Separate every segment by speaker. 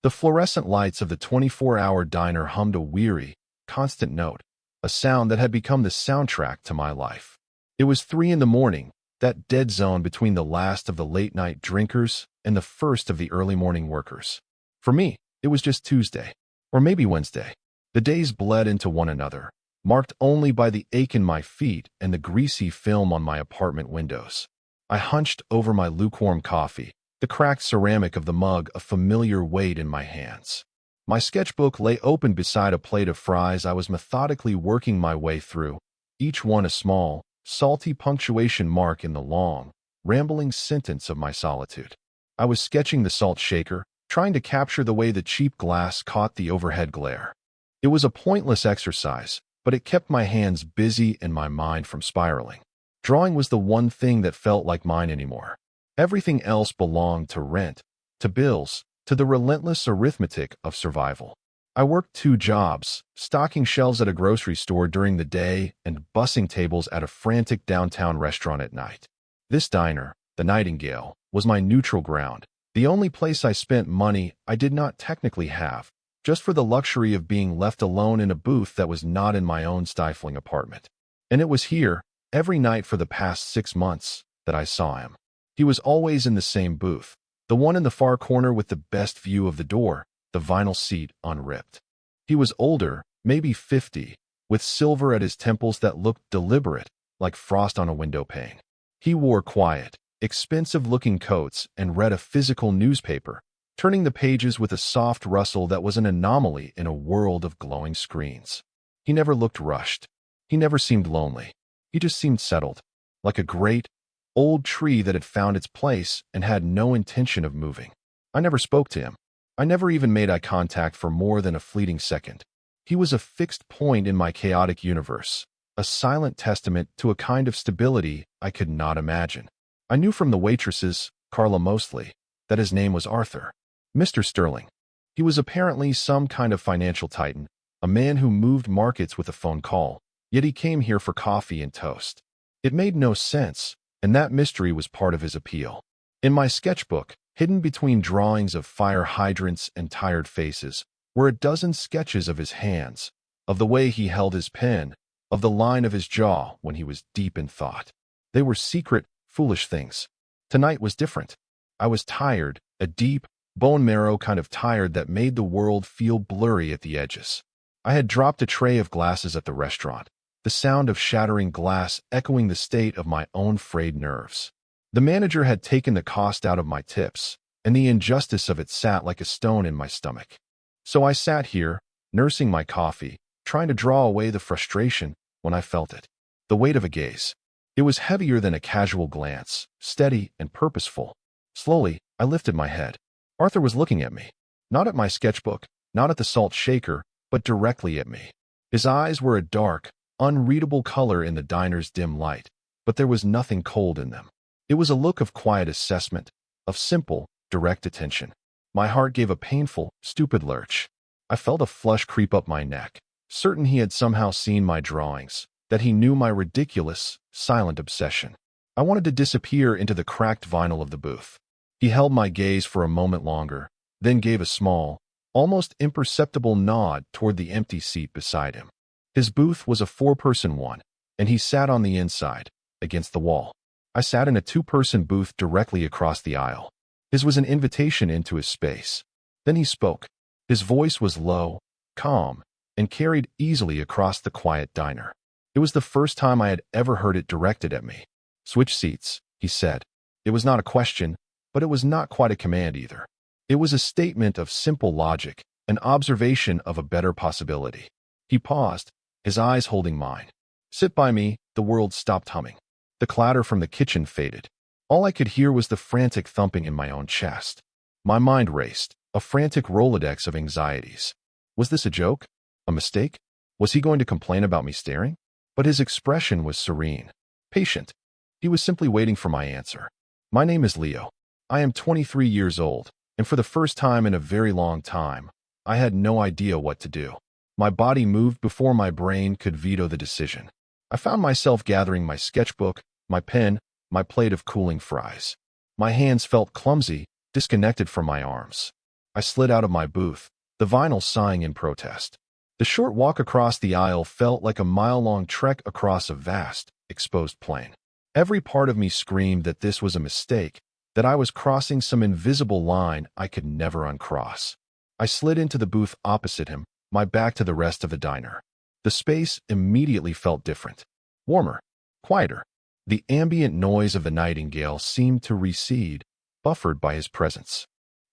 Speaker 1: The fluorescent lights of the 24-hour diner hummed a weary, constant note, a sound that had become the soundtrack to my life. It was 3 in the morning, that dead zone between the last of the late-night drinkers and the first of the early-morning workers. For me, it was just Tuesday, or maybe Wednesday. The days bled into one another, marked only by the ache in my feet and the greasy film on my apartment windows. I hunched over my lukewarm coffee, the cracked ceramic of the mug a familiar weight in my hands. My sketchbook lay open beside a plate of fries I was methodically working my way through, each one a small, salty punctuation mark in the long, rambling sentence of my solitude. I was sketching the salt shaker, trying to capture the way the cheap glass caught the overhead glare. It was a pointless exercise, but it kept my hands busy and my mind from spiraling. Drawing was the one thing that felt like mine anymore. Everything else belonged to rent, to bills, to the relentless arithmetic of survival. I worked 2 jobs, stocking shelves at a grocery store during the day and bussing tables at a frantic downtown restaurant at night. This diner, the Nightingale, was my neutral ground, the only place I spent money I did not technically have, just for the luxury of being left alone in a booth that was not in my own stifling apartment. And it was here, every night for the past 6 months, that I saw him. He was always in the same booth, the one in the far corner with the best view of the door, the vinyl seat unripped. He was older, maybe 50, with silver at his temples that looked deliberate, like frost on a window pane. He wore quiet, expensive-looking coats and read a physical newspaper, turning the pages with a soft rustle that was an anomaly in a world of glowing screens. He never looked rushed. He never seemed lonely. He just seemed settled, like a great, old tree that had found its place and had no intention of moving. I never spoke to him. I never even made eye contact for more than a fleeting second. He was a fixed point in my chaotic universe, a silent testament to a kind of stability I could not imagine. I knew from the waitresses, Carla mostly, that his name was Arthur. Mr. Sterling. He was apparently some kind of financial titan, a man who moved markets with a phone call, yet he came here for coffee and toast. It made no sense, and that mystery was part of his appeal. In my sketchbook, hidden between drawings of fire hydrants and tired faces, were a dozen sketches of his hands, of the way he held his pen, of the line of his jaw when he was deep in thought. They were secret, foolish things. Tonight was different. I was tired, a deep, bone marrow kind of tired that made the world feel blurry at the edges. I had dropped a tray of glasses at the restaurant, the sound of shattering glass echoing the state of my own frayed nerves. The manager had taken the cost out of my tips, and the injustice of it sat like a stone in my stomach. So I sat here, nursing my coffee, trying to draw away the frustration when I felt it. The weight of a gaze. It was heavier than a casual glance, steady and purposeful. Slowly, I lifted my head. Arthur was looking at me. Not at my sketchbook, not at the salt shaker, but directly at me. His eyes were a dark, unreadable color in the diner's dim light, but there was nothing cold in them. It was a look of quiet assessment, of simple, direct attention. My heart gave a painful, stupid lurch. I felt a flush creep up my neck, certain he had somehow seen my drawings, that he knew my ridiculous, silent obsession. I wanted to disappear into the cracked vinyl of the booth. He held my gaze for a moment longer, then gave a small, almost imperceptible nod toward the empty seat beside him. His booth was a 4-person one, and he sat on the inside, against the wall. I sat in a 2-person booth directly across the aisle. His was an invitation into his space. Then he spoke. His voice was low, calm, and carried easily across the quiet diner. It was the first time I had ever heard it directed at me. "Switch seats," he said. It was not a question, but it was not quite a command either. It was a statement of simple logic, an observation of a better possibility. He paused, his eyes holding mine. "Sit by me." The world stopped humming. The clatter from the kitchen faded. All I could hear was the frantic thumping in my own chest. My mind raced, a frantic Rolodex of anxieties. Was this a joke? A mistake? Was he going to complain about me staring? But his expression was serene, patient. He was simply waiting for my answer. "My name is Leo. I am 23 years old, and for the first time in a very long time, I had no idea what to do. My body moved before my brain could veto the decision. I found myself gathering my sketchbook, my pen, my plate of cooling fries. My hands felt clumsy, disconnected from my arms. I slid out of my booth, the vinyl sighing in protest. The short walk across the aisle felt like a mile-long trek across a vast, exposed plain. Every part of me screamed that this was a mistake, that I was crossing some invisible line I could never uncross. I slid into the booth opposite him, my back to the rest of the diner. The space immediately felt different. Warmer, quieter. The ambient noise of the nightingale seemed to recede, buffered by his presence.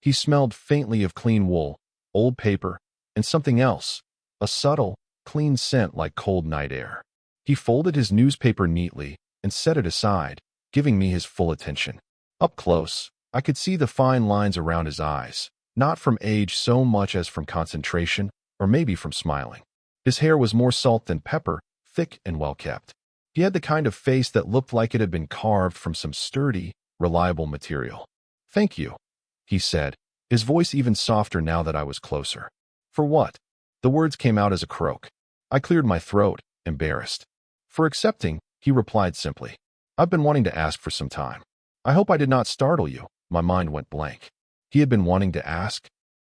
Speaker 1: He smelled faintly of clean wool, old paper, and something else, a subtle, clean scent like cold night air. He folded his newspaper neatly and set it aside, giving me his full attention. Up close, I could see the fine lines around his eyes, not from age so much as from concentration, or maybe from smiling. His hair was more salt than pepper, thick and well-kept. He had the kind of face that looked like it had been carved from some sturdy, reliable material. "Thank you," he said, his voice even softer now that I was closer. "For what?" The words came out as a croak. I cleared my throat, embarrassed. "For accepting," he replied simply. "I've been wanting to ask for some time. I hope I did not startle you." My mind went blank. He had been wanting to ask?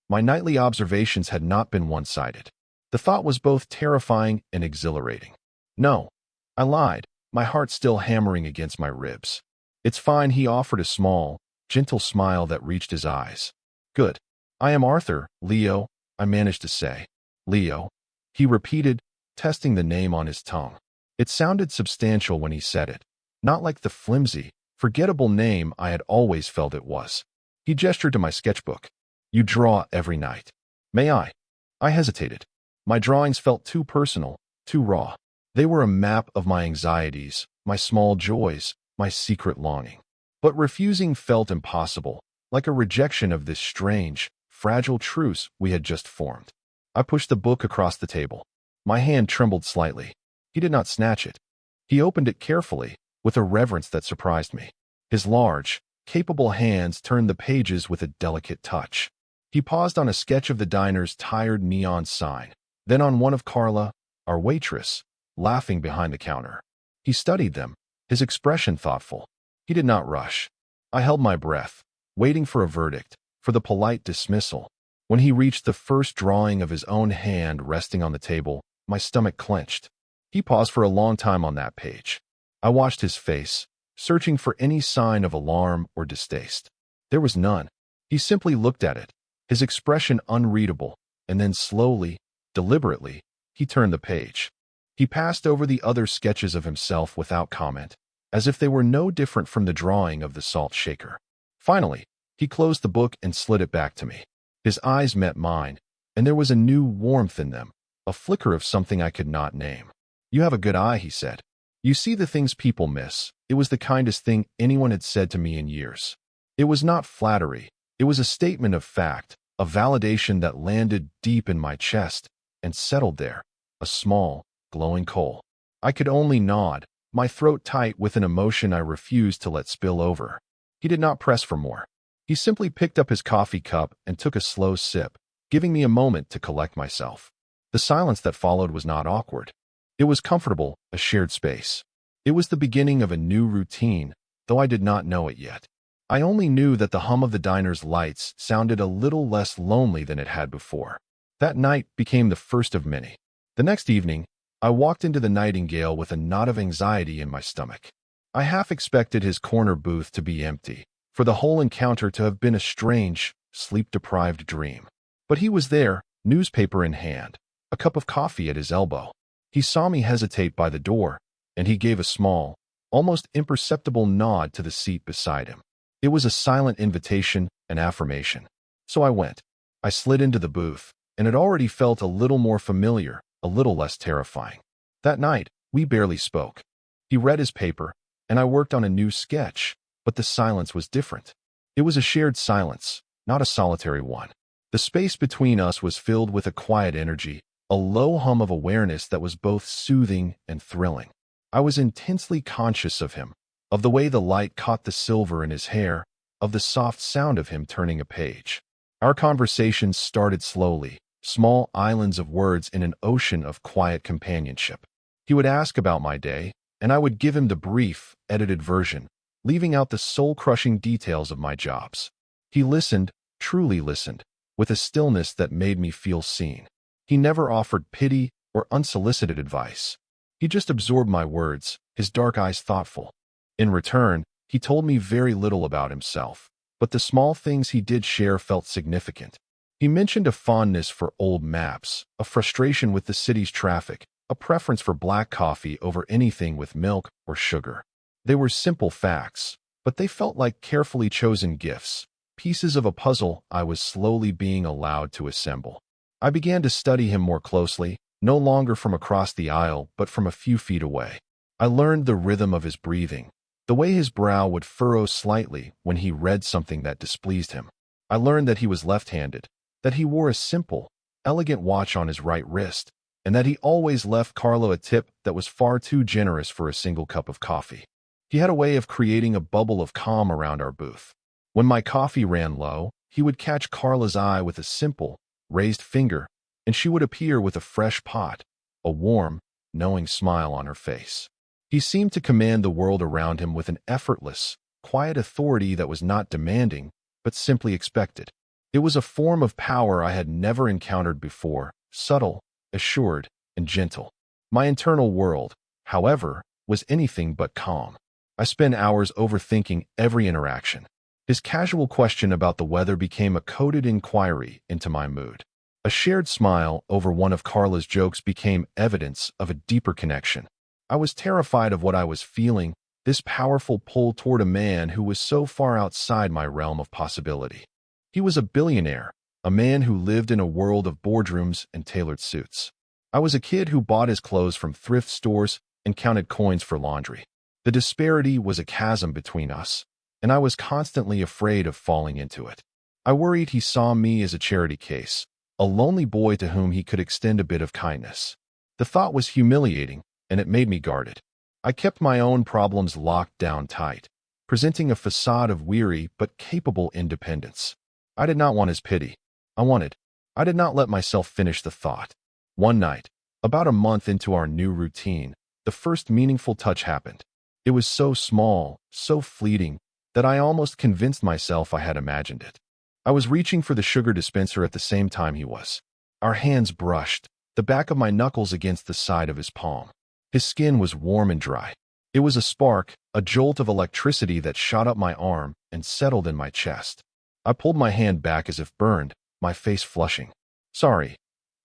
Speaker 1: My nightly observations had not been one-sided. The thought was both terrifying and exhilarating. "No," I lied, my heart still hammering against my ribs. "It's fine," he offered, a small, gentle smile that reached his eyes. "Good. I am Arthur, Leo," I managed to say. "Leo," he repeated, testing the name on his tongue. It sounded substantial when he said it, not like the flimsy, forgettable name I had always felt it was. He gestured to my sketchbook. "You draw every night. May I?" I hesitated. My drawings felt too personal, too raw. They were a map of my anxieties, my small joys, my secret longing. But refusing felt impossible, like a rejection of this strange, fragile truce we had just formed. I pushed the book across the table. My hand trembled slightly. He did not snatch it. He opened it carefully, with a reverence that surprised me. His large, capable hands turned the pages with a delicate touch. He paused on a sketch of the diner's tired neon sign, then on one of Carla, our waitress, laughing behind the counter. He studied them, his expression thoughtful. He did not rush. I held my breath, waiting for a verdict, for the polite dismissal. When he reached the first drawing of his own hand resting on the table, my stomach clenched. He paused for a long time on that page. I watched his face, searching for any sign of alarm or distaste. There was none. He simply looked at it, his expression unreadable, and then slowly, deliberately, he turned the page. He passed over the other sketches of himself without comment, as if they were no different from the drawing of the salt shaker. Finally, he closed the book and slid it back to me. His eyes met mine, and there was a new warmth in them, a flicker of something I could not name. "You have a good eye," he said. "You see the things people miss." It was the kindest thing anyone had said to me in years. It was not flattery. It was a statement of fact, a validation that landed deep in my chest and settled there, a small, glowing coal. I could only nod, my throat tight with an emotion I refused to let spill over. He did not press for more. He simply picked up his coffee cup and took a slow sip, giving me a moment to collect myself. The silence that followed was not awkward. It was comfortable, a shared space. It was the beginning of a new routine, though I did not know it yet. I only knew that the hum of the diner's lights sounded a little less lonely than it had before. That night became the first of many. The next evening, I walked into the Nightingale with a knot of anxiety in my stomach. I half expected his corner booth to be empty, for the whole encounter to have been a strange, sleep-deprived dream. But he was there, newspaper in hand, a cup of coffee at his elbow. He saw me hesitate by the door, and he gave a small, almost imperceptible nod to the seat beside him. It was a silent invitation, an affirmation. So I went. I slid into the booth, and it already felt a little more familiar, a little less terrifying. That night, we barely spoke. He read his paper, and I worked on a new sketch, but the silence was different. It was a shared silence, not a solitary one. The space between us was filled with a quiet energy, a low hum of awareness that was both soothing and thrilling. I was intensely conscious of him, of the way the light caught the silver in his hair, of the soft sound of him turning a page. Our conversations started slowly, small islands of words in an ocean of quiet companionship. He would ask about my day, and I would give him the brief, edited version, leaving out the soul-crushing details of my jobs. He listened, truly listened, with a stillness that made me feel seen. He never offered pity or unsolicited advice. He just absorbed my words, his dark eyes thoughtful. In return, he told me very little about himself, but the small things he did share felt significant. He mentioned a fondness for old maps, a frustration with the city's traffic, a preference for black coffee over anything with milk or sugar. They were simple facts, but they felt like carefully chosen gifts, pieces of a puzzle I was slowly being allowed to assemble. I began to study him more closely, no longer from across the aisle, but from a few feet away. I learned the rhythm of his breathing, the way his brow would furrow slightly when he read something that displeased him. I learned that he was left-handed, that he wore a simple, elegant watch on his right wrist, and that he always left Carlo a tip that was far too generous for a single cup of coffee. He had a way of creating a bubble of calm around our booth. When my coffee ran low, he would catch Carla's eye with a simple, raised finger, and she would appear with a fresh pot, a warm, knowing smile on her face. He seemed to command the world around him with an effortless, quiet authority that was not demanding, but simply expected. It was a form of power I had never encountered before, subtle, assured, and gentle. My internal world, however, was anything but calm. I spent hours overthinking every interaction. His casual question about the weather became a coded inquiry into my mood. A shared smile over one of Carla's jokes became evidence of a deeper connection. I was terrified of what I was feeling, this powerful pull toward a man who was so far outside my realm of possibility. He was a billionaire, a man who lived in a world of boardrooms and tailored suits. I was a kid who bought his clothes from thrift stores and counted coins for laundry. The disparity was a chasm between us, and I was constantly afraid of falling into it. I worried he saw me as a charity case, a lonely boy to whom he could extend a bit of kindness. The thought was humiliating, and it made me guarded. I kept my own problems locked down tight, presenting a facade of weary but capable independence. I did not want his pity. I did not let myself finish the thought. One night, about a month into our new routine, the first meaningful touch happened. It was so small, so fleeting, that I almost convinced myself I had imagined it. I was reaching for the sugar dispenser at the same time he was. Our hands brushed, the back of my knuckles against the side of his palm. His skin was warm and dry. It was a spark, a jolt of electricity that shot up my arm and settled in my chest. I pulled my hand back as if burned, my face flushing. "Sorry,"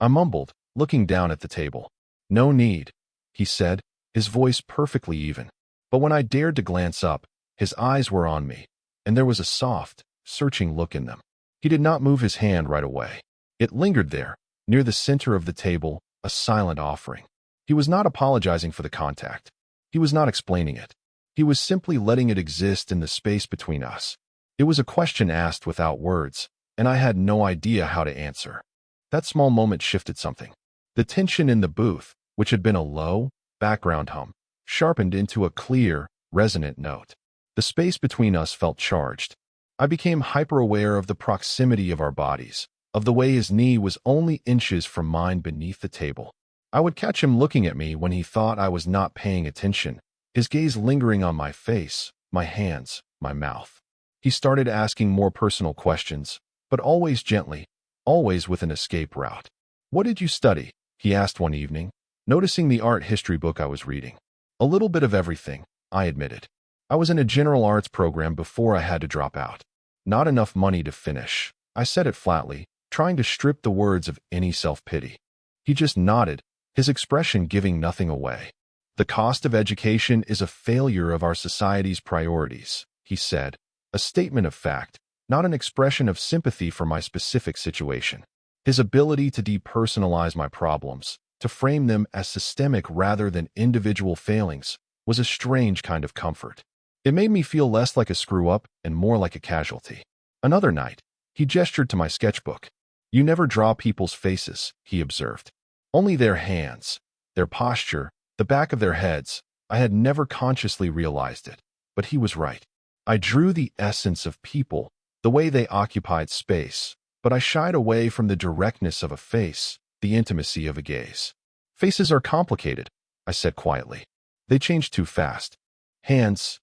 Speaker 1: I mumbled, looking down at the table. "No need," he said, his voice perfectly even. But when I dared to glance up, his eyes were on me, and there was a soft, searching look in them. He did not move his hand right away. It lingered there, near the center of the table, a silent offering. He was not apologizing for the contact. He was not explaining it. He was simply letting it exist in the space between us. It was a question asked without words, and I had no idea how to answer. That small moment shifted something. The tension in the booth, which had been a low, background hum, sharpened into a clear, resonant note. The space between us felt charged. I became hyper-aware of the proximity of our bodies, of the way his knee was only inches from mine beneath the table. I would catch him looking at me when he thought I was not paying attention, his gaze lingering on my face, my hands, my mouth. He started asking more personal questions, but always gently, always with an escape route. "What did you study?" he asked one evening, noticing the art history book I was reading. "A little bit of everything," I admitted. I was in a general arts program before I had to drop out. Not enough money to finish. I said it flatly, trying to strip the words of any self-pity. He just nodded, his expression giving nothing away. "The cost of education is a failure of our society's priorities," he said, a statement of fact, not an expression of sympathy for my specific situation. His ability to depersonalize my problems, to frame them as systemic rather than individual failings, was a strange kind of comfort. It made me feel less like a screw-up and more like a casualty. Another night, he gestured to my sketchbook. "You never draw people's faces," he observed. "Only their hands, their posture, the back of their heads." I had never consciously realized it, but he was right. I drew the essence of people, the way they occupied space, but I shied away from the directness of a face, the intimacy of a gaze. "Faces are complicated," I said quietly. "They change too fast. Hands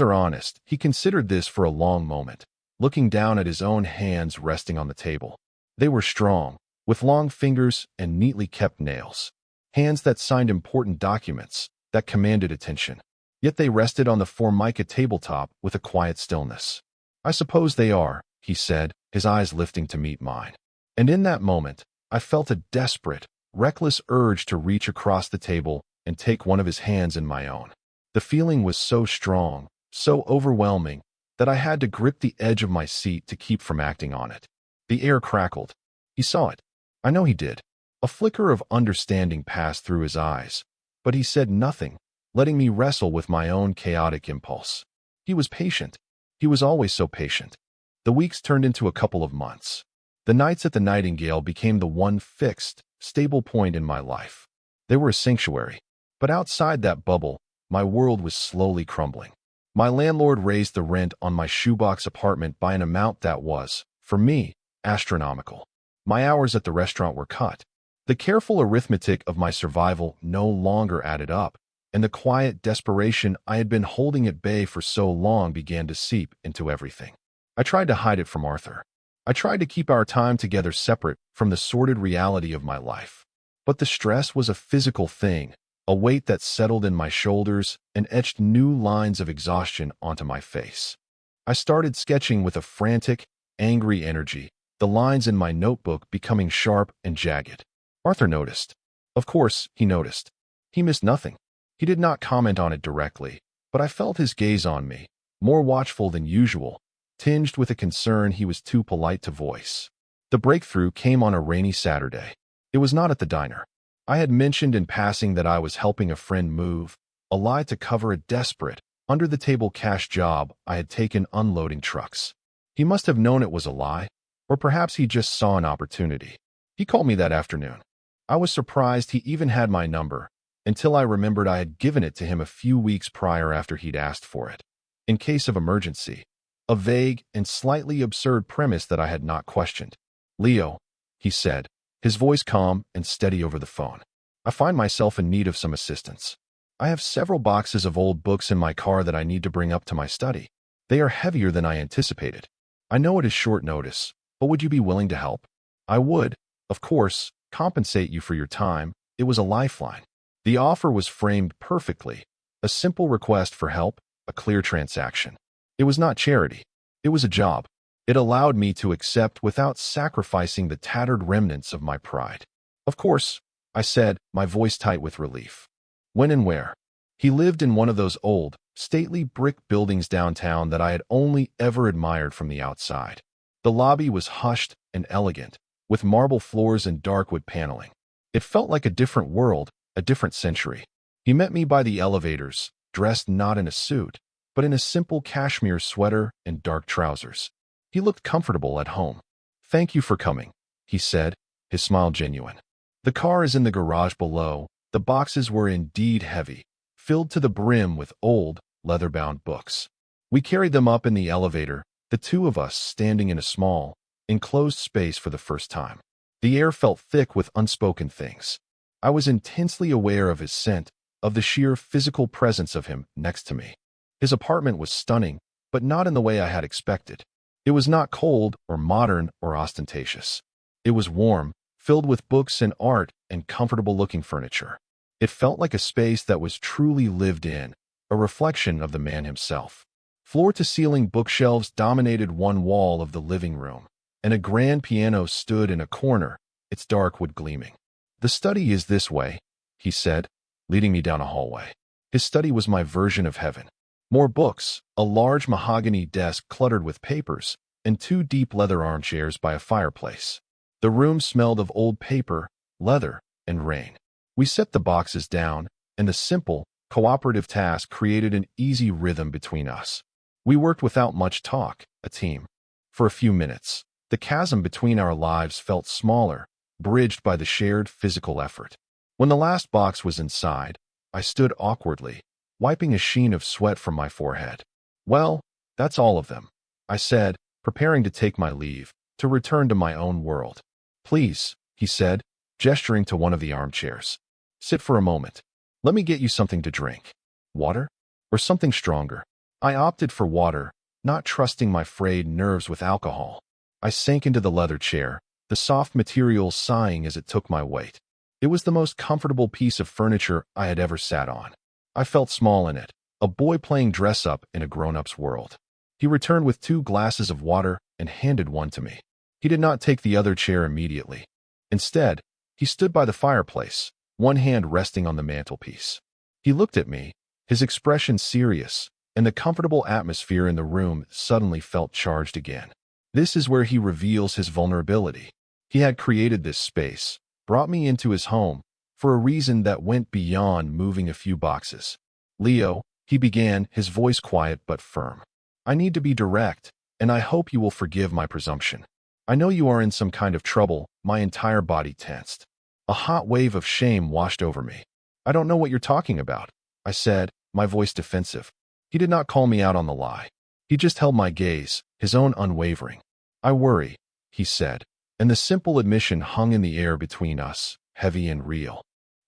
Speaker 1: are honest." He considered this for a long moment, looking down at his own hands resting on the table. They were strong, with long fingers and neatly kept nails. Hands that signed important documents, that commanded attention. Yet they rested on the Formica tabletop with a quiet stillness. "I suppose they are," he said, his eyes lifting to meet mine. And in that moment, I felt a desperate, reckless urge to reach across the table and take one of his hands in my own. The feeling was so strong, so overwhelming, that I had to grip the edge of my seat to keep from acting on it. The air crackled. He saw it. I know he did. A flicker of understanding passed through his eyes, but he said nothing, letting me wrestle with my own chaotic impulse. He was patient. He was always so patient. The weeks turned into a couple of months. The nights at the Nightingale became the one fixed, stable point in my life. They were a sanctuary. But outside that bubble, my world was slowly crumbling. My landlord raised the rent on my shoebox apartment by an amount that was, for me, astronomical. My hours at the restaurant were cut. The careful arithmetic of my survival no longer added up, and the quiet desperation I had been holding at bay for so long began to seep into everything. I tried to hide it from Arthur. I tried to keep our time together separate from the sordid reality of my life. But the stress was a physical thing, a weight that settled in my shoulders and etched new lines of exhaustion onto my face. I started sketching with a frantic, angry energy, the lines in my notebook becoming sharp and jagged. Arthur noticed. Of course, he noticed. He missed nothing. He did not comment on it directly, but I felt his gaze on me, more watchful than usual, tinged with a concern he was too polite to voice. The breakthrough came on a rainy Saturday. It was not at the diner. I had mentioned in passing that I was helping a friend move, a lie to cover a desperate, under-the-table cash job I had taken unloading trucks. He must have known it was a lie, or perhaps he just saw an opportunity. He called me that afternoon. I was surprised he even had my number, until I remembered I had given it to him a few weeks prior after he'd asked for it. In case of emergency. A vague and slightly absurd premise that I had not questioned. "Leo," he said, his voice calm and steady over the phone. "I find myself in need of some assistance. I have several boxes of old books in my car that I need to bring up to my study. They are heavier than I anticipated. I know it is short notice, but would you be willing to help? I would, of course, compensate you for your time." It was a lifeline. The offer was framed perfectly. A simple request for help, a clear transaction. It was not charity. It was a job. It allowed me to accept without sacrificing the tattered remnants of my pride. "Of course," I said, my voice tight with relief. "When and where?" He lived in one of those old, stately brick buildings downtown that I had only ever admired from the outside. The lobby was hushed and elegant, with marble floors and dark wood paneling. It felt like a different world, a different century. He met me by the elevators, dressed not in a suit, but in a simple cashmere sweater and dark trousers. He looked comfortable at home. "Thank you for coming," he said, his smile genuine. "The car is in the garage below." The boxes were indeed heavy, filled to the brim with old, leather-bound books. We carried them up in the elevator, the two of us standing in a small, enclosed space for the first time. The air felt thick with unspoken things. I was intensely aware of his scent, of the sheer physical presence of him next to me. His apartment was stunning, but not in the way I had expected. It was not cold or modern or ostentatious. It was warm, filled with books and art and comfortable-looking furniture. It felt like a space that was truly lived in, a reflection of the man himself. Floor-to-ceiling bookshelves dominated one wall of the living room, and a grand piano stood in a corner, its dark wood gleaming. "The study is this way," he said, leading me down a hallway. His study was my version of heaven. More books, a large mahogany desk cluttered with papers, and two deep leather armchairs by a fireplace. The room smelled of old paper, leather, and rain. We set the boxes down, and the simple, cooperative task created an easy rhythm between us. We worked without much talk, a team. For a few minutes, the chasm between our lives felt smaller, bridged by the shared physical effort. When the last box was inside, I stood awkwardly, wiping a sheen of sweat from my forehead. "Well, that's all of them," I said, preparing to take my leave, to return to my own world. "Please," he said, gesturing to one of the armchairs. "Sit for a moment. Let me get you something to drink. Water? Or something stronger?" I opted for water, not trusting my frayed nerves with alcohol. I sank into the leather chair, the soft material sighing as it took my weight. It was the most comfortable piece of furniture I had ever sat on. I felt small in it, a boy playing dress-up in a grown-up's world. He returned with 2 glasses of water and handed one to me. He did not take the other chair immediately. Instead, he stood by the fireplace, one hand resting on the mantelpiece. He looked at me, his expression serious, and the comfortable atmosphere in the room suddenly felt charged again. This is where he reveals his vulnerability. He had created this space, brought me into his home, for a reason that went beyond moving a few boxes. Leo, he began, his voice quiet but firm. I need to be direct, and I hope you will forgive my presumption. I know you are in some kind of trouble. My entire body tensed. A hot wave of shame washed over me. I don't know what you're talking about, I said, my voice defensive. He did not call me out on the lie. He just held my gaze, his own unwavering. I worry, he said, and the simple admission hung in the air between us, heavy and real.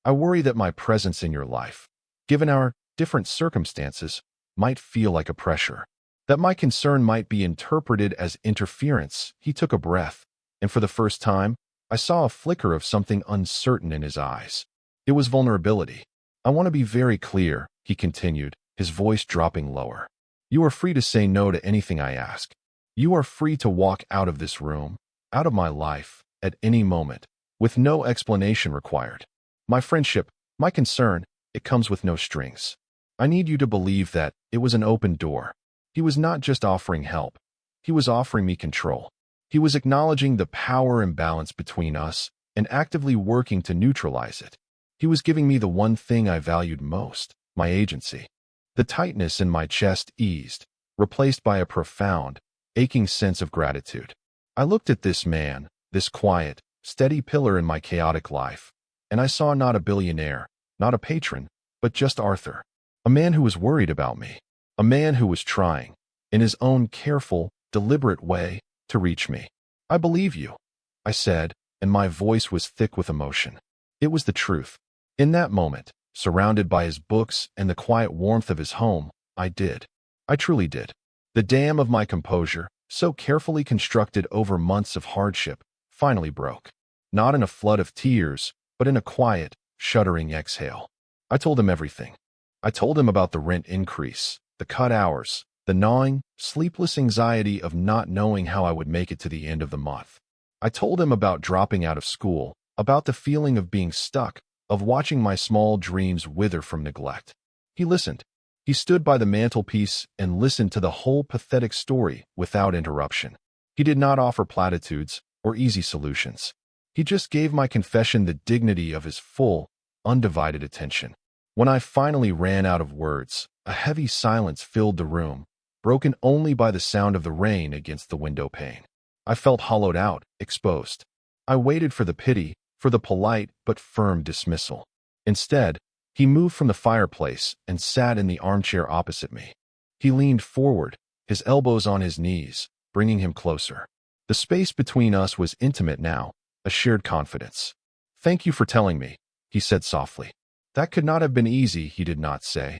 Speaker 1: I worry that my presence in your life, given our different circumstances, might feel like a pressure. That my concern might be interpreted as interference. He took a breath, and for the first time, I saw a flicker of something uncertain in his eyes. It was vulnerability. I want to be very clear, he continued, his voice dropping lower. You are free to say no to anything I ask. You are free to walk out of this room, out of my life, at any moment, with no explanation required. My friendship, my concern, it comes with no strings. I need you to believe that it was an open door. He was not just offering help. He was offering me control. He was acknowledging the power imbalance between us and actively working to neutralize it. He was giving me the one thing I valued most, my agency. The tightness in my chest eased, replaced by a profound, aching sense of gratitude. I looked at this man, this quiet, steady pillar in my chaotic life, and I saw not a billionaire, not a patron, but just Arthur. A man who was worried about me. A man who was trying, in his own careful, deliberate way, to reach me. I believe you, I said, and my voice was thick with emotion. It was the truth. In that moment, surrounded by his books and the quiet warmth of his home, I did. I truly did. The dam of my composure, so carefully constructed over months of hardship, finally broke. Not in a flood of tears, but in a quiet, shuddering exhale. I told him everything. I told him about the rent increase, the cut hours, the gnawing, sleepless anxiety of not knowing how I would make it to the end of the month. I told him about dropping out of school, about the feeling of being stuck, of watching my small dreams wither from neglect. He listened. He stood by the mantelpiece and listened to the whole pathetic story without interruption. He did not offer platitudes or easy solutions. He just gave my confession the dignity of his full, undivided attention. When I finally ran out of words, a heavy silence filled the room, broken only by the sound of the rain against the window pane. I felt hollowed out, exposed. I waited for the pity, for the polite but firm dismissal. Instead, he moved from the fireplace and sat in the armchair opposite me. He leaned forward, his elbows on his knees, bringing him closer. The space between us was intimate now, a shared confidence. "Thank you for telling me," he said softly. "That could not have been easy," he did not say.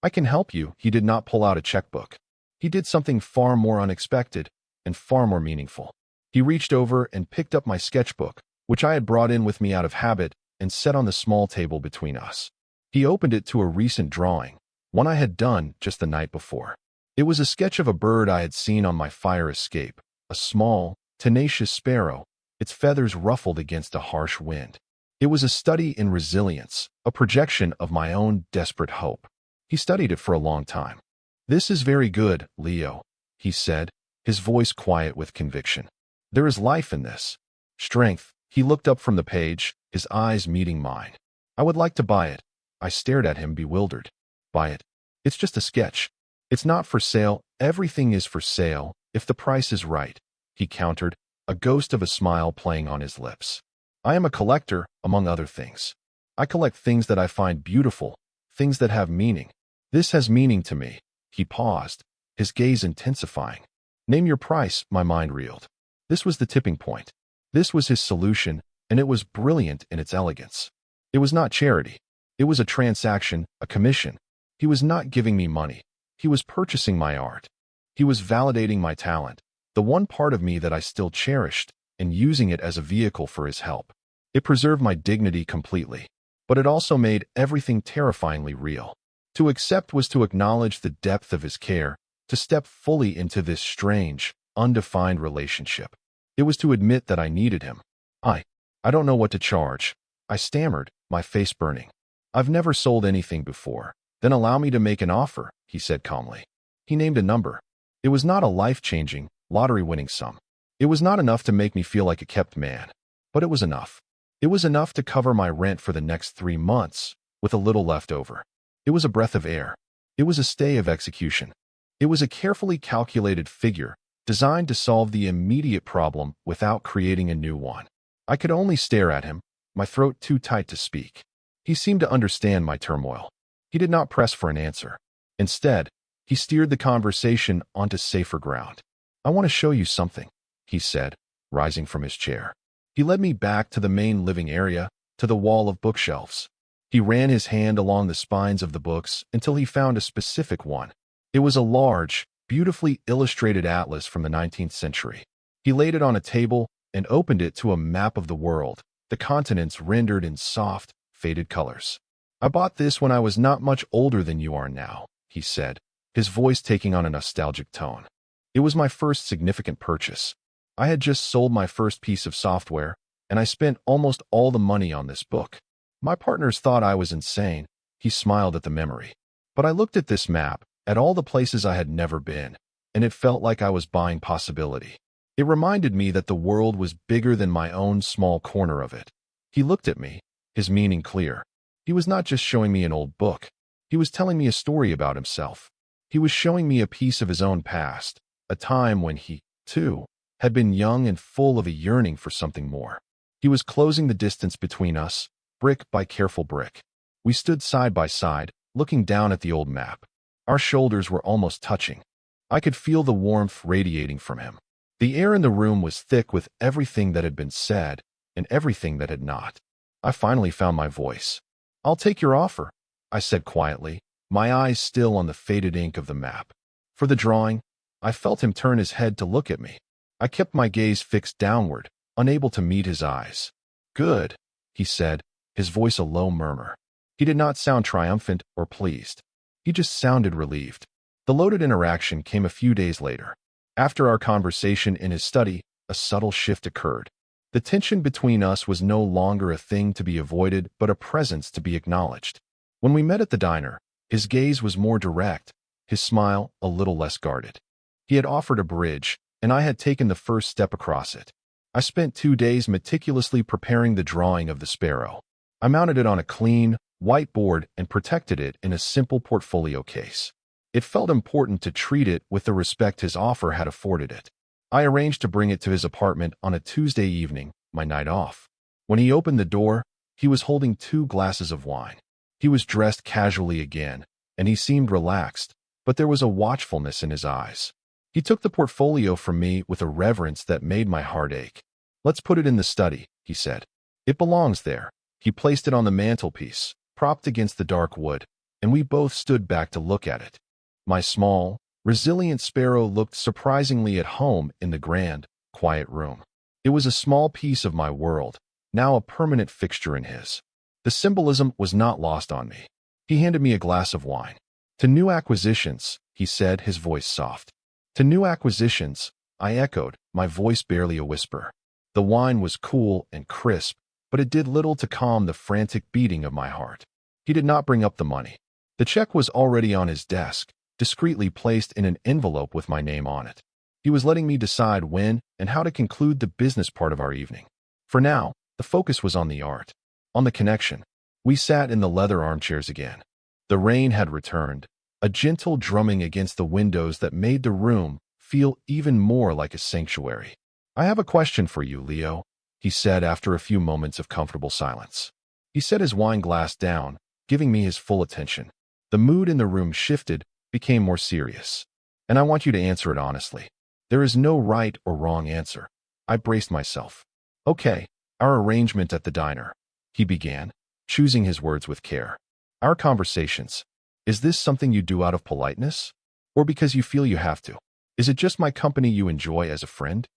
Speaker 1: "I can help you." He did not pull out a checkbook. He did something far more unexpected and far more meaningful. He reached over and picked up my sketchbook, which I had brought in with me out of habit, and set on the small table between us. He opened it to a recent drawing, one I had done just the night before. It was a sketch of a bird I had seen on my fire escape, a small, tenacious sparrow, its feathers ruffled against a harsh wind. It was a study in resilience, a projection of my own desperate hope. He studied it for a long time. "This is very good, Leo," he said, his voice quiet with conviction. "There is life in this. Strength." He looked up from the page, his eyes meeting mine. "I would like to buy it." I stared at him, bewildered. "Buy it? It's just a sketch. It's not for sale." "Everything is for sale, if the price is right," he countered, a ghost of a smile playing on his lips. "I am a collector, among other things. I collect things that I find beautiful, things that have meaning. This has meaning to me." He paused, his gaze intensifying. "Name your price," my mind reeled. This was the tipping point. This was his solution, and it was brilliant in its elegance. It was not charity. It was a transaction, a commission. He was not giving me money. He was purchasing my art. He was validating my talent, the one part of me that I still cherished, and using it as a vehicle for his help. It preserved my dignity completely, but it also made everything terrifyingly real. To accept was to acknowledge the depth of his care, to step fully into this strange, undefined relationship. It was to admit that I needed him. I don't know what to charge, I stammered, my face burning. I've never sold anything before. Then allow me to make an offer, he said calmly. He named a number. It was not a life-changing, lottery-winning sum. It was not enough to make me feel like a kept man. But it was enough. It was enough to cover my rent for the next 3 months, with a little left over. It was a breath of air. It was a stay of execution. It was a carefully calculated figure, designed to solve the immediate problem without creating a new one. I could only stare at him, my throat too tight to speak. He seemed to understand my turmoil. He did not press for an answer. Instead, he steered the conversation onto safer ground. I want to show you something, he said, rising from his chair. He led me back to the main living area, to the wall of bookshelves. He ran his hand along the spines of the books until he found a specific one. It was a large, beautifully illustrated atlas from the 19th century. He laid it on a table and opened it to a map of the world, the continents rendered in soft, faded colors. I bought this when I was not much older than you are now, he said, his voice taking on a nostalgic tone. It was my first significant purchase. I had just sold my first piece of software, and I spent almost all the money on this book. My partners thought I was insane. He smiled at the memory. But I looked at this map, at all the places I had never been, and it felt like I was buying possibility. It reminded me that the world was bigger than my own small corner of it. He looked at me, his meaning clear. He was not just showing me an old book. He was telling me a story about himself. He was showing me a piece of his own past, a time when he, too, had been young and full of a yearning for something more. He was closing the distance between us, brick by careful brick. We stood side by side, looking down at the old map. Our shoulders were almost touching. I could feel the warmth radiating from him. The air in the room was thick with everything that had been said and everything that had not. I finally found my voice. I'll take your offer, I said quietly, my eyes still on the faded ink of the map. For the drawing, I felt him turn his head to look at me. I kept my gaze fixed downward, unable to meet his eyes. Good, he said, his voice a low murmur. He did not sound triumphant or pleased. He just sounded relieved. The loaded interaction came a few days later. After our conversation in his study, a subtle shift occurred. The tension between us was no longer a thing to be avoided, but a presence to be acknowledged. When we met at the diner, his gaze was more direct, his smile a little less guarded. He had offered a bridge, and I had taken the first step across it. I spent 2 days meticulously preparing the drawing of the sparrow. I mounted it on a clean, white board and protected it in a simple portfolio case. It felt important to treat it with the respect his offer had afforded it. I arranged to bring it to his apartment on a Tuesday evening, my night off. When he opened the door, he was holding 2 glasses of wine. He was dressed casually again, and he seemed relaxed, but there was a watchfulness in his eyes. He took the portfolio from me with a reverence that made my heart ache. Let's put it in the study, he said. It belongs there. He placed it on the mantelpiece, propped against the dark wood, and we both stood back to look at it. My small, resilient sparrow looked surprisingly at home in the grand, quiet room. It was a small piece of my world, now a permanent fixture in his. The symbolism was not lost on me. He handed me a glass of wine. To new acquisitions, he said, his voice soft. To new acquisitions, I echoed, my voice barely a whisper. The wine was cool and crisp, but it did little to calm the frantic beating of my heart. He did not bring up the money. The check was already on his desk, discreetly placed in an envelope with my name on it. He was letting me decide when and how to conclude the business part of our evening. For now, the focus was on the art, on the connection. We sat in the leather armchairs again. The rain had returned, a gentle drumming against the windows that made the room feel even more like a sanctuary. I have a question for you, Leo, he said after a few moments of comfortable silence. He set his wine glass down, giving me his full attention. The mood in the room shifted, became more serious. And I want you to answer it honestly. There is no right or wrong answer. I braced myself. Okay, our arrangement at the diner, he began, choosing his words with care. Our conversations. Is this something you do out of politeness? Or because you feel you have to? Is it just my company you enjoy as a friend?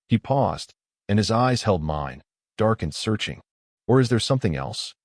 Speaker 1: He paused, and his eyes held mine, dark and searching. Or is there something else?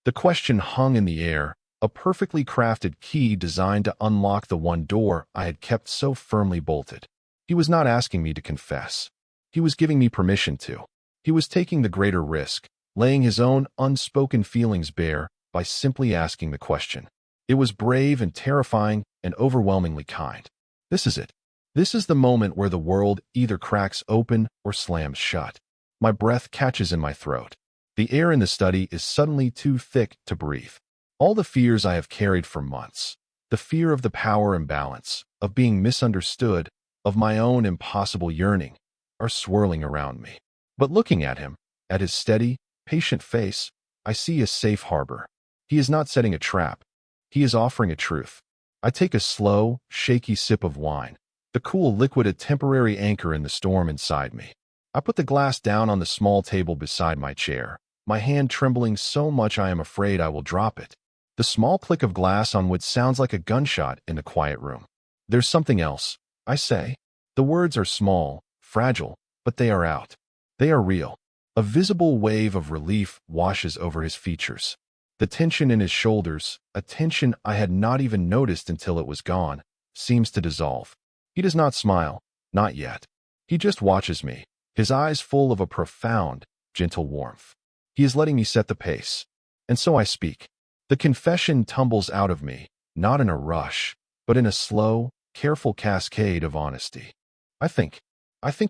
Speaker 1: The question hung in the air, a perfectly crafted key designed to unlock the one door I had kept so firmly bolted. He was not asking me to confess. He was giving me permission to. He was taking the greater risk, laying his own unspoken feelings bare by simply asking the question. It was brave and terrifying and overwhelmingly kind. This is it. This is the moment where the world either cracks open or slams shut. My breath catches in my throat. The air in the study is suddenly too thick to breathe. All the fears I have carried for months, the fear of the power imbalance, of being misunderstood, of my own impossible yearning, are swirling around me. But looking at him, at his steady, patient face, I see a safe harbor. He is not setting a trap. He is offering a truth. I take a slow, shaky sip of wine, the cool liquid a temporary anchor in the storm inside me. I put the glass down on the small table beside my chair, my hand trembling so much I am afraid I will drop it. The small click of glass on wood sounds like a gunshot in the quiet room. There's something else, I say. The words are small, fragile, but they are out. They are real. A visible wave of relief washes over his features. The tension in his shoulders, a tension I had not even noticed until it was gone, seems to dissolve. He does not smile, not yet. He just watches me, his eyes full of a profound, gentle warmth. He is letting me set the pace. And so I speak. The confession tumbles out of me, not in a rush, but in a slow, careful cascade of honesty. I think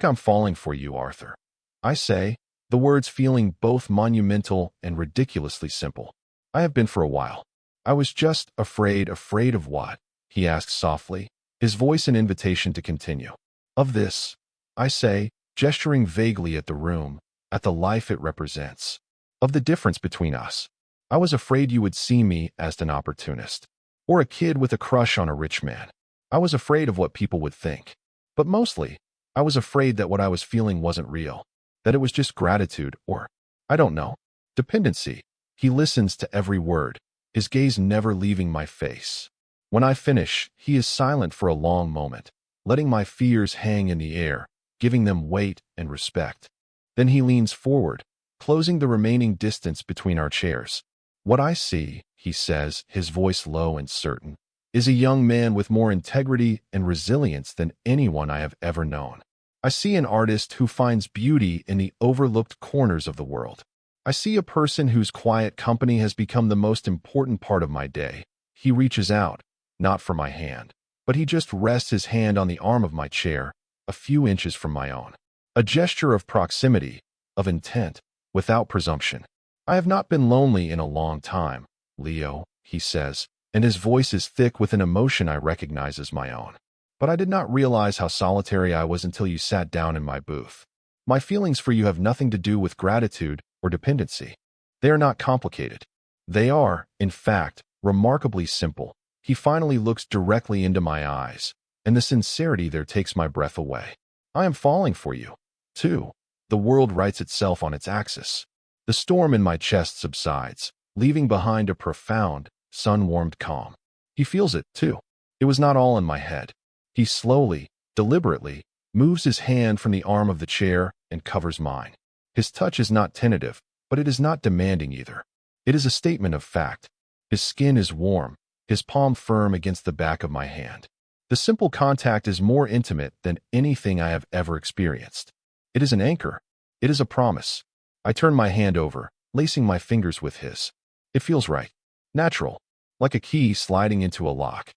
Speaker 1: I'm falling for you, Arthur. I say, the words feeling both monumental and ridiculously simple. I have been for a while. I was just afraid of what? He asks softly, his voice an invitation to continue. Of this, I say, gesturing vaguely at the room, at the life it represents. Of the difference between us. I was afraid you would see me as an opportunist, or a kid with a crush on a rich man. I was afraid of what people would think. But mostly, I was afraid that what I was feeling wasn't real, that it was just gratitude or, I don't know, dependency. He listens to every word, his gaze never leaving my face. When I finish, he is silent for a long moment, letting my fears hang in the air, giving them weight and respect. Then he leans forward, closing the remaining distance between our chairs. What I see, he says, his voice low and certain, is a young man with more integrity and resilience than anyone I have ever known. I see an artist who finds beauty in the overlooked corners of the world. I see a person whose quiet company has become the most important part of my day. He reaches out, not for my hand, but he just rests his hand on the arm of my chair, a few inches from my own. A gesture of proximity, of intent, without presumption. I have not been lonely in a long time, Leo, he says, and his voice is thick with an emotion I recognize as my own. But I did not realize how solitary I was until you sat down in my booth. My feelings for you have nothing to do with gratitude or dependency. They are not complicated. They are, in fact, remarkably simple. He finally looks directly into my eyes, and the sincerity there takes my breath away. I am falling for you, too. The world rights itself on its axis. The storm in my chest subsides, leaving behind a profound, sun-warmed calm. He feels it, too. It was not all in my head. He slowly, deliberately, moves his hand from the arm of the chair and covers mine. His touch is not tentative, but it is not demanding either. It is a statement of fact. His skin is warm, his palm firm against the back of my hand. The simple contact is more intimate than anything I have ever experienced. It is an anchor. It is a promise. I turn my hand over, lacing my fingers with his. It feels right. Natural. Like a key sliding into a lock.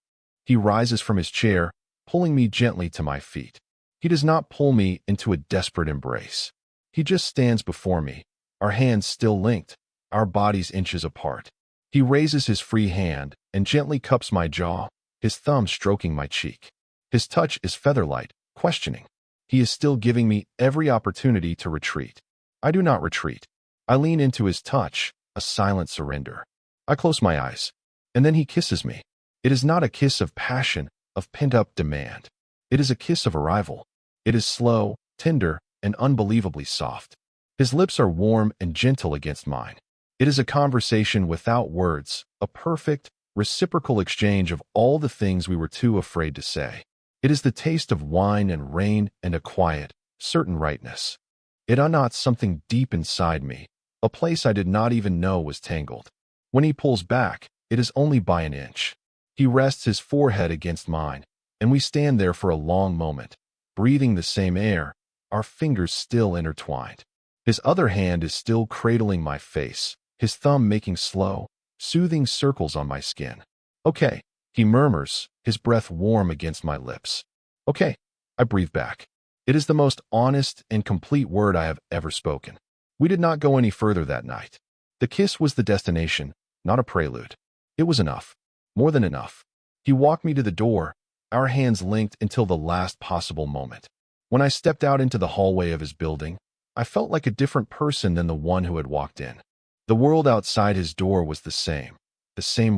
Speaker 1: He rises from his chair, pulling me gently to my feet. He does not pull me into a desperate embrace. He just stands before me, our hands still linked, our bodies inches apart. He raises his free hand and gently cups my jaw, his thumb stroking my cheek. His touch is feather-light, questioning. He is still giving me every opportunity to retreat. I do not retreat. I lean into his touch, a silent surrender. I close my eyes, and then he kisses me. It is not a kiss of passion, of pent-up demand. It is a kiss of arrival. It is slow, tender, and unbelievably soft. His lips are warm and gentle against mine. It is a conversation without words, a perfect, reciprocal exchange of all the things we were too afraid to say. It is the taste of wine and rain and a quiet, certain rightness. It unknots something deep inside me, a place I did not even know was tangled. When he pulls back, it is only by an inch. He rests his forehead against mine, and we stand there for a long moment, breathing the same air, our fingers still intertwined. His other hand is still cradling my face, his thumb making slow, soothing circles on my skin. "Okay," he murmurs, his breath warm against my lips. "Okay," I breathe back. It is the most honest and complete word I have ever spoken. We did not go any further that night. The kiss was the destination, not a prelude. It was enough. More than enough. He walked me to the door, our hands linked until the last possible moment. When I stepped out into the hallway of his building, I felt like a different person than the one who had walked in. The world outside his door was the same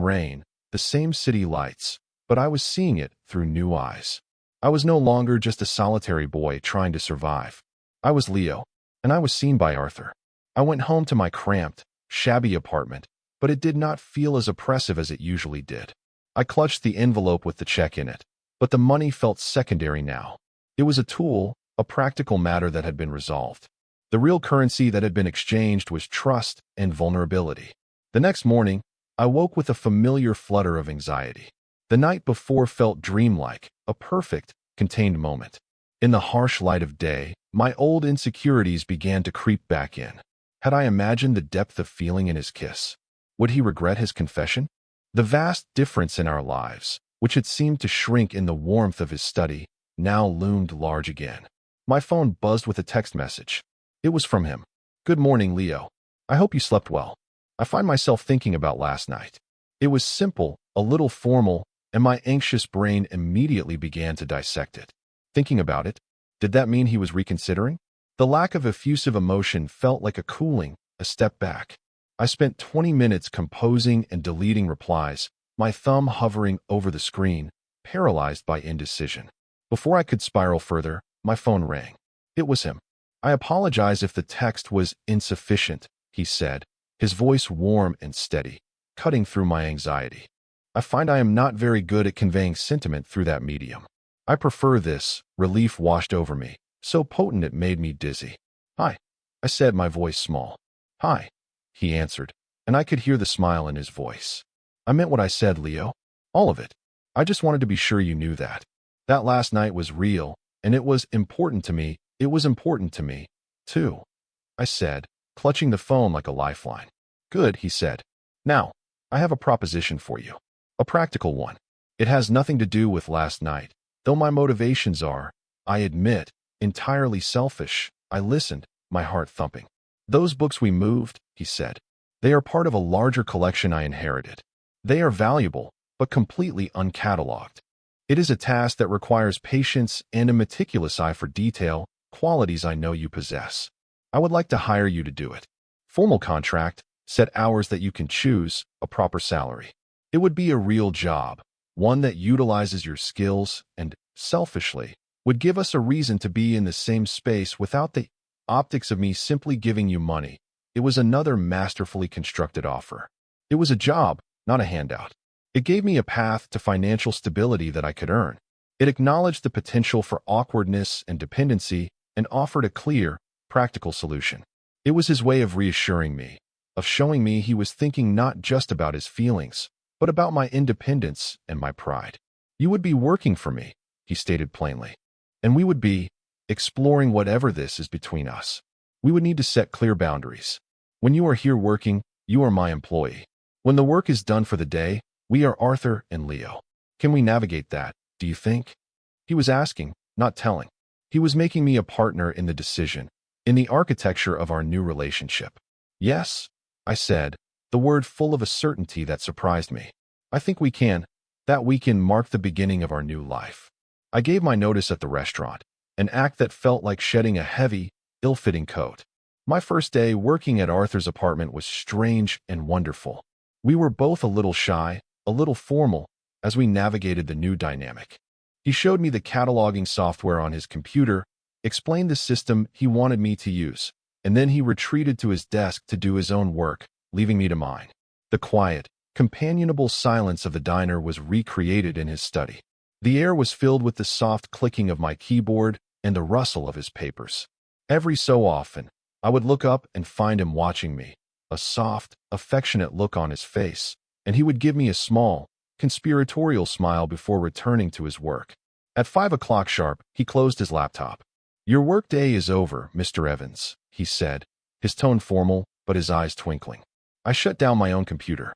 Speaker 1: rain, the same city lights, but I was seeing it through new eyes. I was no longer just a solitary boy trying to survive. I was Leo, and I was seen by Arthur. I went home to my cramped, shabby apartment, but it did not feel as oppressive as it usually did. I clutched the envelope with the check in it, but the money felt secondary now. It was a tool, a practical matter that had been resolved. The real currency that had been exchanged was trust and vulnerability. The next morning, I woke with a familiar flutter of anxiety. The night before felt dreamlike, a perfect, contained moment. In the harsh light of day, my old insecurities began to creep back in. Had I imagined the depth of feeling in his kiss? Would he regret his confession? The vast difference in our lives, which had seemed to shrink in the warmth of his study, now loomed large again. My phone buzzed with a text message. It was from him. "Good morning, Leo. I hope you slept well. I find myself thinking about last night." It was simple, a little formal, and my anxious brain immediately began to dissect it. Thinking about it, did that mean he was reconsidering? The lack of effusive emotion felt like a cooling, a step back. I spent 20 minutes composing and deleting replies, my thumb hovering over the screen, paralyzed by indecision. Before I could spiral further, my phone rang. It was him. "I apologize if the text was insufficient," he said, his voice warm and steady, cutting through my anxiety. "I find I am not very good at conveying sentiment through that medium. I prefer this." Relief washed over me, so potent it made me dizzy. "Hi," I said, my voice small. "Hi," he answered, and I could hear the smile in his voice. "I meant what I said, Leo. All of it. I just wanted to be sure you knew that. That last night was real, and it was important to me. It was important to me, too," I said, clutching the phone like a lifeline. "Good," he said. "Now, I have a proposition for you. A practical one. It has nothing to do with last night, though my motivations are, I admit, entirely selfish." I listened, my heart thumping. "Those books we moved," he said. "They are part of a larger collection I inherited. They are valuable, but completely uncatalogued. It is a task that requires patience and a meticulous eye for detail, qualities I know you possess. I would like to hire you to do it. Formal contract, set hours that you can choose, a proper salary. It would be a real job, one that utilizes your skills and, selfishly, would give us a reason to be in the same space without the optics of me simply giving you money." It was another masterfully constructed offer. It was a job, not a handout. It gave me a path to financial stability that I could earn. It acknowledged the potential for awkwardness and dependency and offered a clear, practical solution. It was his way of reassuring me, of showing me he was thinking not just about his feelings, but about my independence and my pride. "You would be working for me," he stated plainly. "And we would be exploring whatever this is between us. We would need to set clear boundaries. When you are here working, you are my employee. When the work is done for the day, we are Arthur and Leo. Can we navigate that, do you think?" He was asking, not telling. He was making me a partner in the decision, in the architecture of our new relationship. "Yes," I said, the word full of a certainty that surprised me. "I think we can." That weekend marked the beginning of our new life. I gave my notice at the restaurant, an act that felt like shedding a heavy, ill-fitting coat. My first day working at Arthur's apartment was strange and wonderful. We were both a little shy, a little formal, as we navigated the new dynamic. He showed me the cataloging software on his computer, explained the system he wanted me to use, and then he retreated to his desk to do his own work, leaving me to mine. The quiet, companionable silence of the diner was recreated in his study. The air was filled with the soft clicking of my keyboard and the rustle of his papers. Every so often, I would look up and find him watching me, a soft, affectionate look on his face, and he would give me a small, conspiratorial smile before returning to his work. At 5 o'clock sharp, he closed his laptop. "Your workday is over, Mr. Evans," he said, his tone formal, but his eyes twinkling. I shut down my own computer.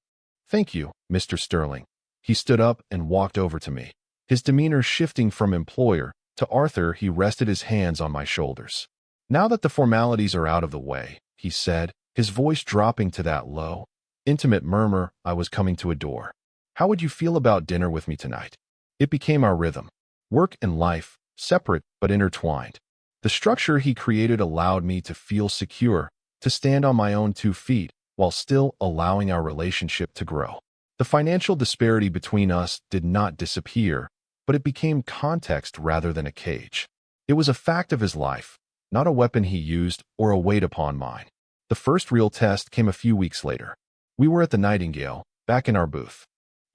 Speaker 1: "Thank you, Mr. Sterling." He stood up and walked over to me. His demeanor shifting from employer to Arthur, he rested his hands on my shoulders. "Now that the formalities are out of the way," he said, his voice dropping to that low, intimate murmur I was coming to adore. "How would you feel about dinner with me tonight?" It became our rhythm. Work and life, separate but intertwined. The structure he created allowed me to feel secure, to stand on my own 2 feet, while still allowing our relationship to grow. The financial disparity between us did not disappear, but it became context rather than a cage. It was a fact of his life, not a weapon he used or a weight upon mine. The first real test came a few weeks later. We were at the Nightingale, back in our booth.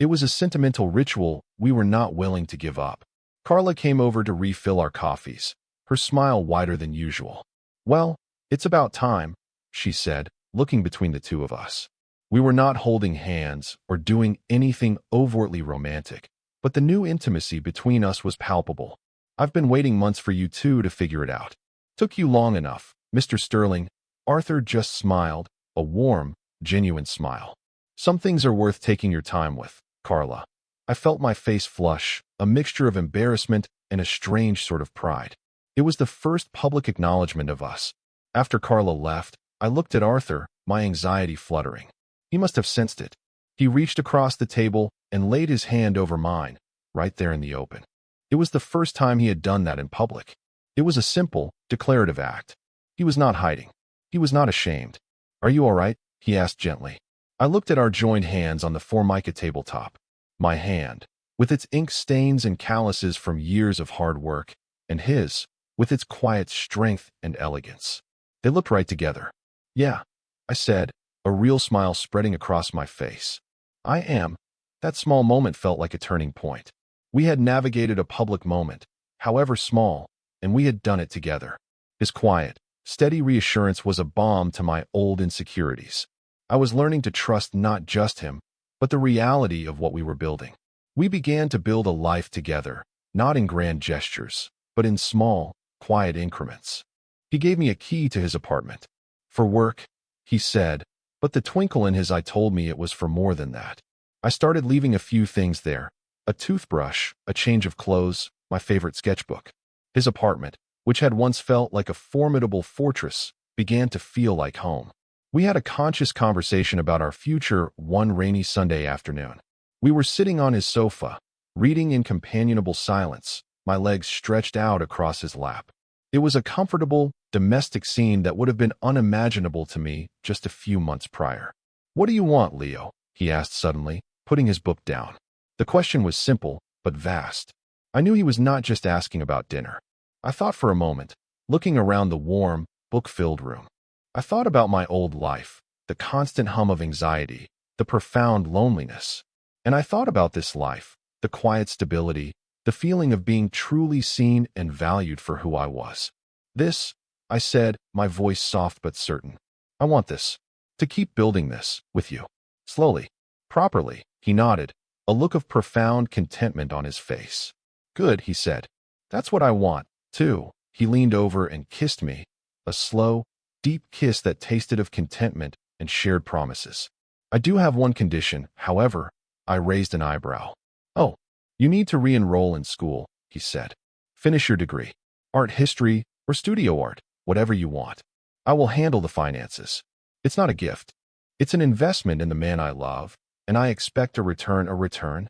Speaker 1: It was a sentimental ritual we were not willing to give up. Carla came over to refill our coffees, her smile wider than usual. "Well, it's about time," she said, looking between the two of us. We were not holding hands or doing anything overtly romantic, but the new intimacy between us was palpable. "I've been waiting months for you two to figure it out." "Took you long enough, Mr. Sterling." Arthur just smiled, a warm, genuine smile. "Some things are worth taking your time with, Carla." I felt my face flush, a mixture of embarrassment and a strange sort of pride. It was the first public acknowledgement of us. After Carla left, I looked at Arthur, my anxiety fluttering. He must have sensed it. He reached across the table and laid his hand over mine, right there in the open. It was the first time he had done that in public. It was a simple, declarative act. He was not hiding. He was not ashamed. "Are you all right?" he asked gently. I looked at our joined hands on the Formica tabletop. My hand, with its ink stains and calluses from years of hard work, and his, with its quiet strength and elegance. They looked right together. "Yeah," I said, a real smile spreading across my face. "I am." That small moment felt like a turning point. We had navigated a public moment, however small, and we had done it together. His quiet, steady reassurance was a balm to my old insecurities. I was learning to trust not just him, but the reality of what we were building. We began to build a life together, not in grand gestures, but in small, quiet increments. He gave me a key to his apartment. "For work," he said, but the twinkle in his eye told me it was for more than that. I started leaving a few things there: a toothbrush, a change of clothes, my favorite sketchbook. His apartment, which had once felt like a formidable fortress, began to feel like home. We had a conscious conversation about our future one rainy Sunday afternoon. We were sitting on his sofa, reading in companionable silence, my legs stretched out across his lap. It was a comfortable, domestic scene that would have been unimaginable to me just a few months prior. "What do you want, Leo?" he asked suddenly, putting his book down. The question was simple, but vast. I knew he was not just asking about dinner. I thought for a moment, looking around the warm, book-filled room. I thought about my old life, the constant hum of anxiety, the profound loneliness. And I thought about this life, the quiet stability, the feeling of being truly seen and valued for who I was. "This," I said, my voice soft but certain. "I want this. To keep building this, with you. Slowly. Properly." He nodded, a look of profound contentment on his face. "Good," he said. "That's what I want, too." He leaned over and kissed me, a slow, deep kiss that tasted of contentment and shared promises. "I do have one condition, however." I raised an eyebrow. "Oh, you need to re-enroll in school," he said. "Finish your degree. Art history or studio art, whatever you want. I will handle the finances. It's not a gift. It's an investment in the man I love, and I expect a return." "A return?"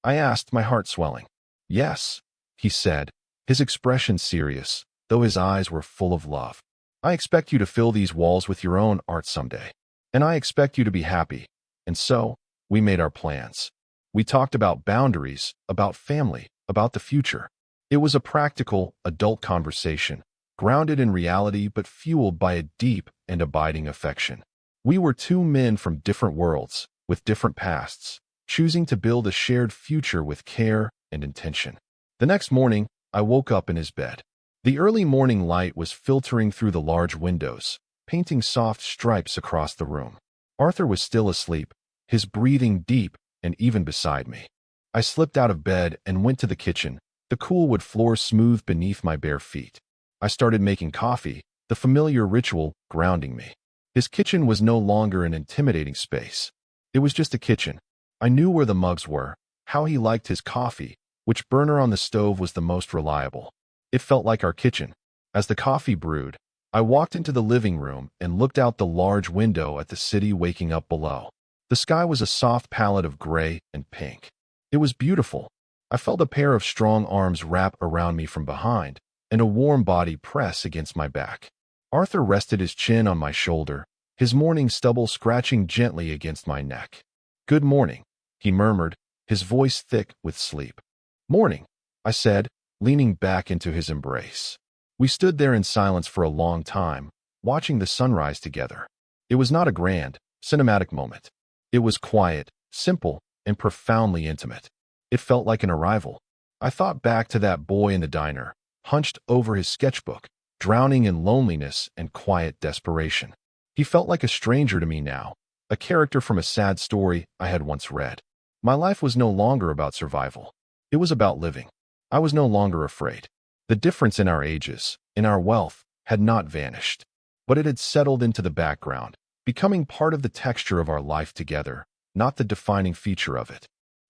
Speaker 1: I asked, my heart swelling. "Yes," he said, his expression serious, though his eyes were full of love. "I expect you to fill these walls with your own art someday. And I expect you to be happy." And so, we made our plans. We talked about boundaries, about family, about the future. It was a practical, adult conversation, grounded in reality but fueled by a deep and abiding affection. We were two men from different worlds, with different pasts, choosing to build a shared future with care and intention. The next morning, I woke up in his bed. The early morning light was filtering through the large windows, painting soft stripes across the room. Arthur was still asleep, his breathing deep and even beside me. I slipped out of bed and went to the kitchen, the cool wood floor smooth beneath my bare feet. I started making coffee, the familiar ritual grounding me. His kitchen was no longer an intimidating space. It was just a kitchen. I knew where the mugs were, how he liked his coffee, which burner on the stove was the most reliable. It felt like our kitchen. As the coffee brewed, I walked into the living room and looked out the large window at the city waking up below. The sky was a soft palette of gray and pink. It was beautiful. I felt a pair of strong arms wrap around me from behind, and a warm body press against my back. Arthur rested his chin on my shoulder, his morning stubble scratching gently against my neck. "Good morning," he murmured, his voice thick with sleep. "Morning," I said, leaning back into his embrace. We stood there in silence for a long time, watching the sunrise together. It was not a grand, cinematic moment. It was quiet, simple, and profoundly intimate. It felt like an arrival. I thought back to that boy in the diner, hunched over his sketchbook, drowning in loneliness and quiet desperation. He felt like a stranger to me now, a character from a sad story I had once read. My life was no longer about survival. It was about living. I was no longer afraid. The difference in our ages, in our wealth, had not vanished, but it had settled into the background, becoming part of the texture of our life together, not the defining feature of it.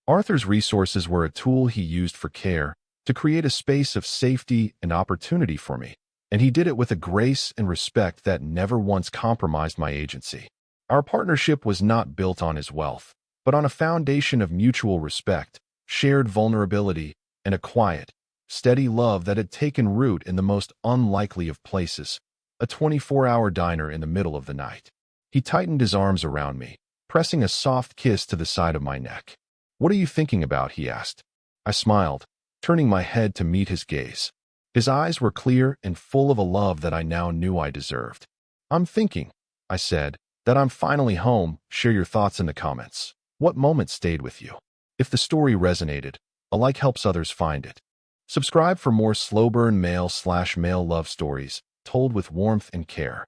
Speaker 1: Arthur's resources were a tool he used for care, to create a space of safety and opportunity for me, and he did it with a grace and respect that never once compromised my agency. Our partnership was not built on his wealth, but on a foundation of mutual respect, shared vulnerability, and a quiet, steady love that had taken root in the most unlikely of places, a 24-hour diner in the middle of the night. He tightened his arms around me, pressing a soft kiss to the side of my neck. "What are you thinking about?" he asked. I smiled, turning my head to meet his gaze. His eyes were clear and full of a love that I now knew I deserved. "I'm thinking," I said, "that I'm finally home." Share your thoughts in the comments. What moment stayed with you? If the story resonated, a like helps others find it. Subscribe for more slow burn male/male love stories told with warmth and care.